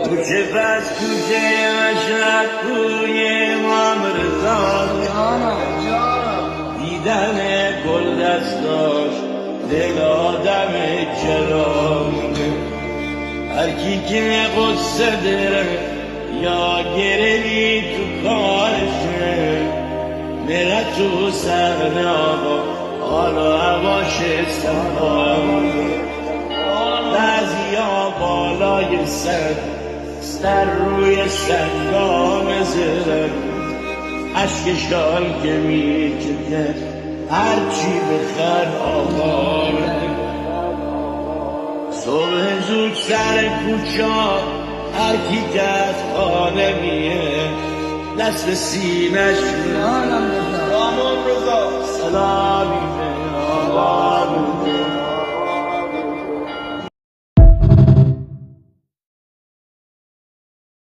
تو چه پس کوچه مشرق روی امام رضا دیدن گل دستاش دل آدم چرامونه هر کی که قصه داره یا گرهی تو کارشه میره تو سحن آقا حالا هواش سفامونه بعضیا بالای سر روی سنگام زرن اشکشان که میچکه هرچی بخر آقا صبح زود سر کوچا هر کی که از خانه میه دست سینش سلامی به آقا